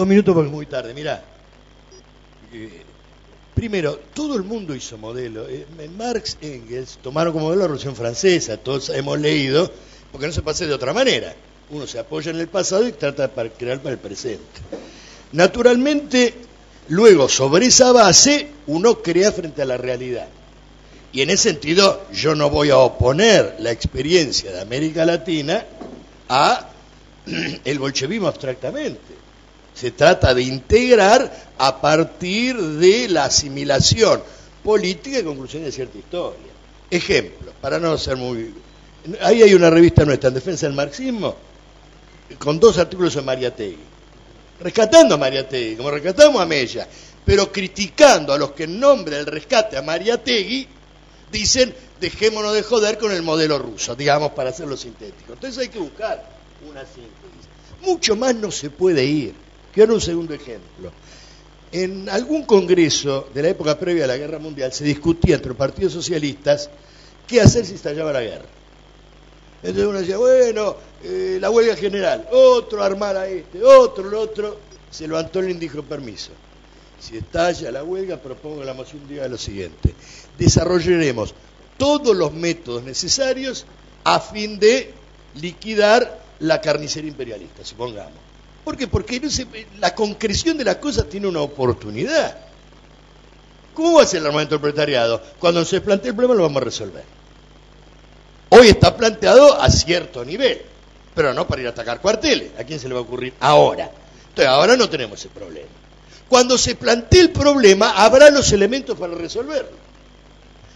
2 minutos porque es muy tarde. Mirá, primero, todo el mundo hizo modelo. Marx, Engels tomaron como modelo la Revolución Francesa. Todos hemos leído, porque no se pase de otra manera. Uno se apoya en el pasado y trata de crear para el presente. Naturalmente, luego, sobre esa base, uno crea frente a la realidad. Y en ese sentido, yo no voy a oponer la experiencia de América Latina a el bolchevismo abstractamente. Se trata de integrar a partir de la asimilación política y conclusión de cierta historia. Ejemplo, para no ser muy... Ahí hay una revista nuestra, En Defensa del Marxismo, con 2 artículos de Mariátegui. Rescatando a Mariátegui, como rescatamos a Mella, pero criticando a los que en nombre del rescate a Mariátegui dicen, dejémonos de joder con el modelo ruso, digamos, para hacerlo sintético. Entonces hay que buscar una síntesis. Mucho más no se puede ir. Quiero un segundo ejemplo. En algún congreso de la época previa a la Guerra Mundial se discutía entre los partidos socialistas qué hacer si estallaba la guerra. Entonces uno decía, bueno, la huelga general, otro armar a este, otro, el otro. Se levantó el y dijo, permiso. Si estalla la huelga, propongo la moción diga lo siguiente. Desarrollaremos todos los métodos necesarios a fin de liquidar la carnicería imperialista, supongamos. ¿Por qué? Porque la concreción de las cosas tiene una oportunidad. ¿Cómo va a ser el armamento del proletariado? Cuando se plantee el problema lo vamos a resolver. Hoy está planteado a cierto nivel, pero no para ir a atacar cuarteles. ¿A quién se le va a ocurrir ahora? Entonces ahora no tenemos ese problema. Cuando se plantee el problema habrá los elementos para resolverlo.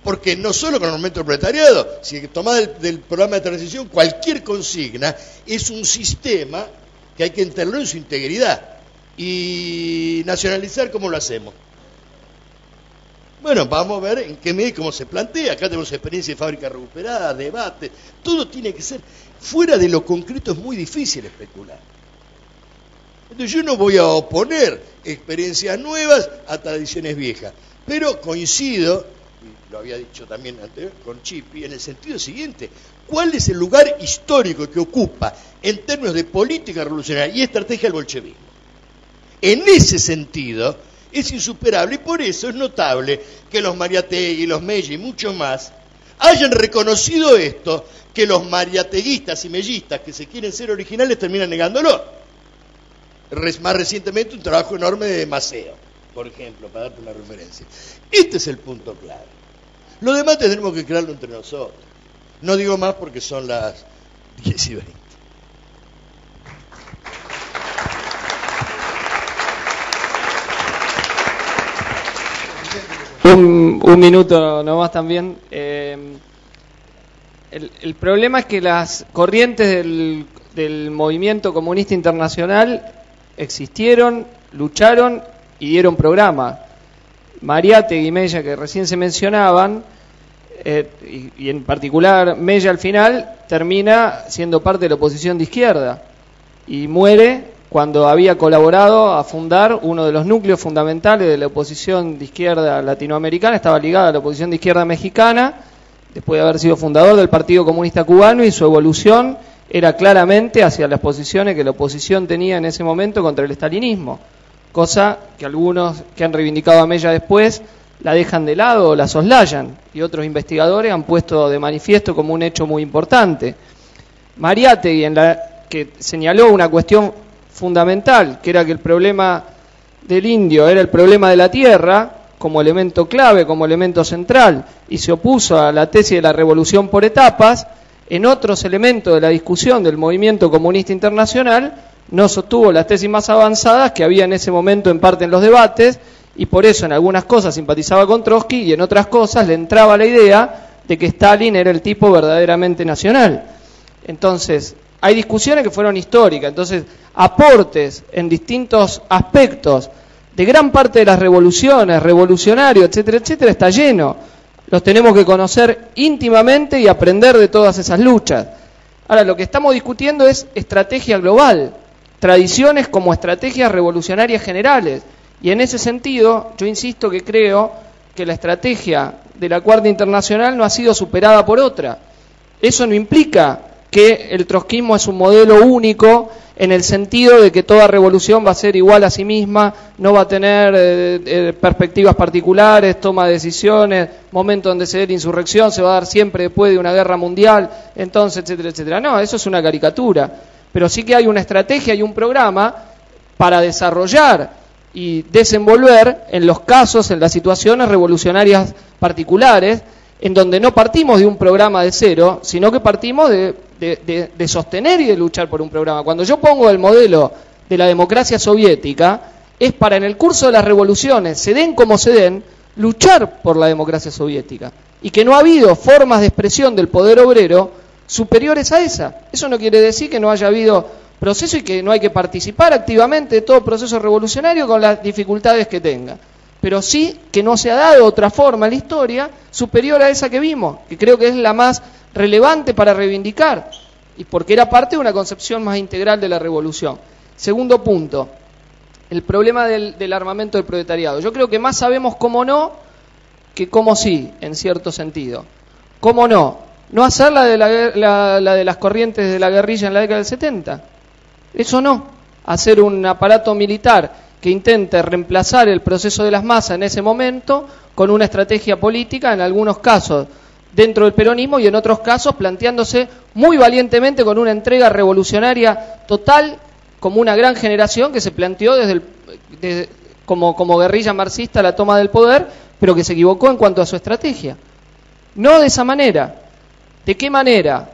Porque no solo con el armamento del proletariado, si tomás del programa de transición, cualquier consigna es un sistema que hay que entenderlo en su integridad. Y nacionalizar, ¿cómo lo hacemos? Bueno, vamos a ver en qué medida y cómo se plantea. Acá tenemos experiencia de fábrica recuperada, debate. Todo tiene que ser fuera de lo concreto, es muy difícil especular. Entonces yo no voy a oponer experiencias nuevas a tradiciones viejas, pero coincido, y lo había dicho también antes con Chipi, en el sentido siguiente: ¿cuál es el lugar histórico que ocupa en términos de política revolucionaria y estrategia el bolchevismo? En ese sentido es insuperable, y por eso es notable que los Mariátegui, los Mella y muchos más hayan reconocido esto, que los mariateguistas y mellistas que se quieren ser originales terminan negándolo. Más recientemente un trabajo enorme de Maceo, por ejemplo, para darte una referencia. Este es el punto clave. Lo demás tenemos que crearlo entre nosotros. No digo más porque son las 10:20. Un minuto nomás también. El problema es que las corrientes del movimiento comunista internacional existieron, lucharon y dieron programa. Mariátegui y Mella, que recién se mencionaban, y en particular Mella al final, termina siendo parte de la oposición de izquierda y muere cuando había colaborado a fundar uno de los núcleos fundamentales de la oposición de izquierda latinoamericana. Estaba ligada a la oposición de izquierda mexicana, después de haber sido fundador del Partido Comunista Cubano, y su evolución era claramente hacia las posiciones que la oposición tenía en ese momento contra el estalinismo, cosa que algunos que han reivindicado a Mella después la dejan de lado o la soslayan, y otros investigadores han puesto de manifiesto como un hecho muy importante. Mariátegui, que señaló una cuestión fundamental, que era que el problema del indio era el problema de la tierra, como elemento clave, como elemento central, y se opuso a la tesis de la revolución por etapas. En otros elementos de la discusión del movimiento comunista internacional no sostuvo las tesis más avanzadas que había en ese momento en parte en los debates, y por eso en algunas cosas simpatizaba con Trotsky y en otras cosas le entraba la idea de que Stalin era el tipo verdaderamente nacional. Entonces, hay discusiones que fueron históricas, entonces aportes en distintos aspectos de gran parte de las revoluciones, revolucionarios, etcétera, etcétera, está lleno. Los tenemos que conocer íntimamente y aprender de todas esas luchas. Ahora, lo que estamos discutiendo es estrategia global, tradiciones como estrategias revolucionarias generales. Y en ese sentido, yo insisto que creo que la estrategia de la Cuarta Internacional no ha sido superada por otra. Eso no implica que el trotskismo es un modelo único en el sentido de que toda revolución va a ser igual a sí misma, no va a tener perspectivas particulares, toma de decisiones, momento donde se dé la insurrección, se va a dar siempre después de una guerra mundial, entonces, etcétera, etcétera. No, eso es una caricatura, pero sí que hay una estrategia y un programa para desarrollar y desenvolver en los casos, en las situaciones revolucionarias particulares, en donde no partimos de un programa de cero, sino que partimos de sostener y de luchar por un programa. Cuando yo pongo el modelo de la democracia soviética, es para en el curso de las revoluciones, se den como se den, luchar por la democracia soviética. Y que no ha habido formas de expresión del poder obrero superiores a esa. Eso no quiere decir que no haya habido proceso y que no hay que participar activamente de todo proceso revolucionario con las dificultades que tenga. Pero sí que no se ha dado otra forma en la historia superior a esa que vimos, que creo que es la más relevante para reivindicar, y porque era parte de una concepción más integral de la revolución. Segundo punto, el problema del armamento del proletariado. Yo creo que más sabemos cómo no que cómo sí, en cierto sentido. ¿Cómo no? No hacer la de las corrientes de la guerrilla en la década del 70. Eso no. Hacer un aparato militar que intente reemplazar el proceso de las masas en ese momento con una estrategia política, en algunos casos dentro del peronismo y en otros casos planteándose muy valientemente con una entrega revolucionaria total, como una gran generación que se planteó como guerrilla marxista la toma del poder, pero que se equivocó en cuanto a su estrategia. No de esa manera. ¿De qué manera?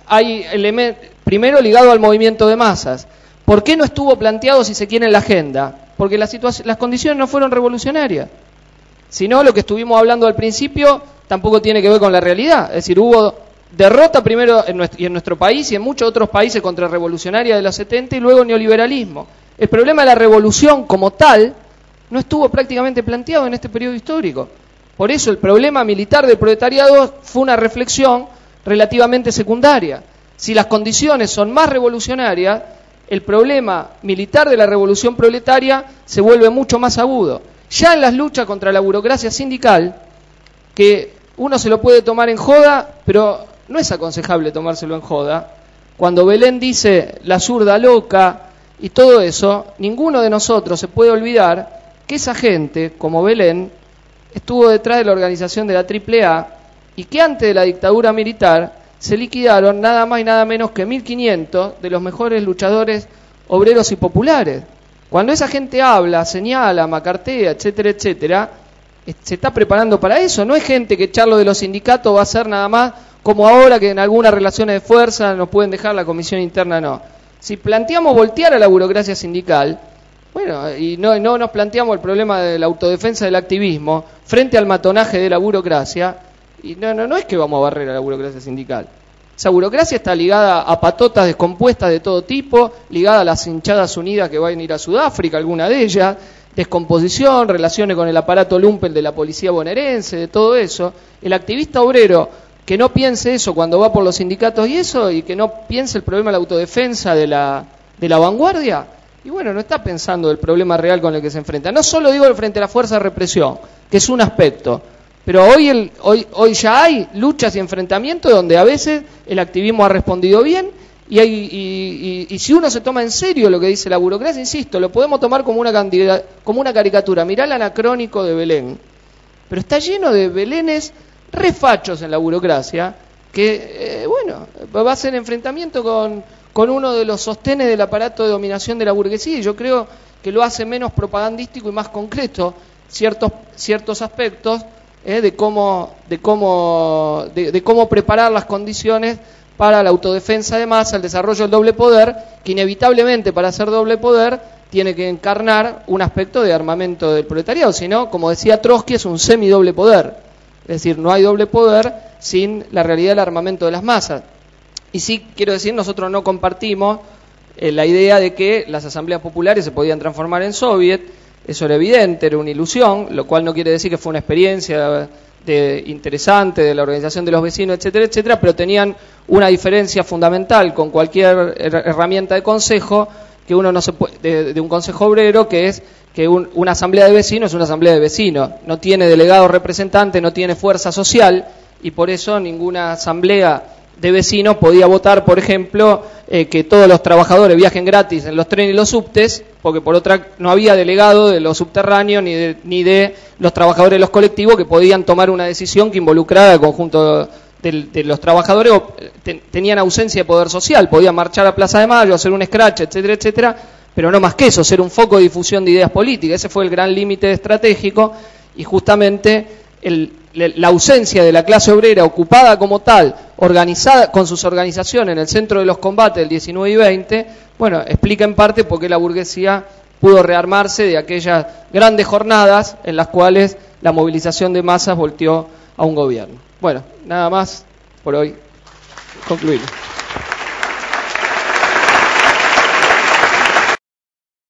Hay elementos, primero ligado al movimiento de masas. ¿Por qué no estuvo planteado, si se quiere, en la agenda? Porque las condiciones no fueron revolucionarias. Sino lo que estuvimos hablando al principio tampoco tiene que ver con la realidad. Es decir, hubo derrota primero en nuestro país y en muchos otros países contrarrevolucionarias de los 70 y luego neoliberalismo. El problema de la revolución como tal no estuvo prácticamente planteado en este periodo histórico. Por eso el problema militar del proletariado fue una reflexión relativamente secundaria. Si las condiciones son más revolucionarias, el problema militar de la revolución proletaria se vuelve mucho más agudo. Ya en las luchas contra la burocracia sindical, que uno se lo puede tomar en joda, pero no es aconsejable tomárselo en joda. Cuando Belén dice la zurda loca y todo eso, ninguno de nosotros se puede olvidar que esa gente, como Belén, estuvo detrás de la organización de la AAA y que antes de la dictadura militar se liquidaron nada más y nada menos que 1.500 de los mejores luchadores obreros y populares. Cuando esa gente habla, señala, macartea, etcétera, etcétera, se está preparando para eso. No es gente que echarlo de los sindicatos va a ser nada más como ahora que en algunas relaciones de fuerza nos pueden dejar la comisión interna, no. Si planteamos voltear a la burocracia sindical, bueno, y no nos planteamos el problema de la autodefensa del activismo frente al matonaje de la burocracia, y no es que vamos a barrer a la burocracia sindical. Esa burocracia está ligada a patotas descompuestas de todo tipo, ligada a las hinchadas unidas que van a ir a Sudáfrica, alguna de ellas, descomposición, relaciones con el aparato lumpen de la policía bonaerense, de todo eso. El activista obrero que no piense eso cuando va por los sindicatos y eso, y que no piense el problema de la autodefensa de la vanguardia, y bueno, no está pensando el problema real con el que se enfrenta. No solo digo el frente a la fuerza de represión, que es un aspecto, pero hoy ya hay luchas y enfrentamientos donde a veces el activismo ha respondido bien y si uno se toma en serio lo que dice la burocracia, insisto, lo podemos tomar como una caricatura. Mirá el anacrónico de Belén, pero está lleno de Belénes refachos en la burocracia que, va a ser enfrentamiento con uno de los sostenes del aparato de dominación de la burguesía, y yo creo que lo hace menos propagandístico y más concreto ciertos aspectos de cómo preparar las condiciones para la autodefensa de masa, el desarrollo del doble poder, que inevitablemente para hacer doble poder tiene que encarnar un aspecto de armamento del proletariado, sino, como decía Trotsky, es un semidoble poder, es decir, no hay doble poder sin la realidad del armamento de las masas. Y sí, quiero decir, nosotros no compartimos la idea de que las asambleas populares se podían transformar en soviet. Eso era evidente, era una ilusión, lo cual no quiere decir que fue una experiencia interesante de la organización de los vecinos, etcétera, etcétera, pero tenían una diferencia fundamental con cualquier herramienta de consejo, que uno no se puede, de un consejo obrero, que es que una asamblea de vecinos es una asamblea de vecinos, no tiene delegados representantes, no tiene fuerza social, y por eso ninguna asamblea de vecinos podía votar, por ejemplo, que todos los trabajadores viajen gratis en los trenes y los subtes, porque por otra no había delegado de los subterráneos ni de los trabajadores de los colectivos que podían tomar una decisión que involucrara al conjunto de los trabajadores, tenían ausencia de poder social, podían marchar a Plaza de Mayo, hacer un scratch, etcétera, etcétera, pero no más que eso, ser un foco de difusión de ideas políticas. Ese fue el gran límite estratégico, y justamente la ausencia de la clase obrera ocupada como tal, organizada con sus organizaciones en el centro de los combates del 19 y 20, bueno, explica en parte por qué la burguesía pudo rearmarse de aquellas grandes jornadas en las cuales la movilización de masas volteó a un gobierno. Bueno, nada más por hoy. Concluimos.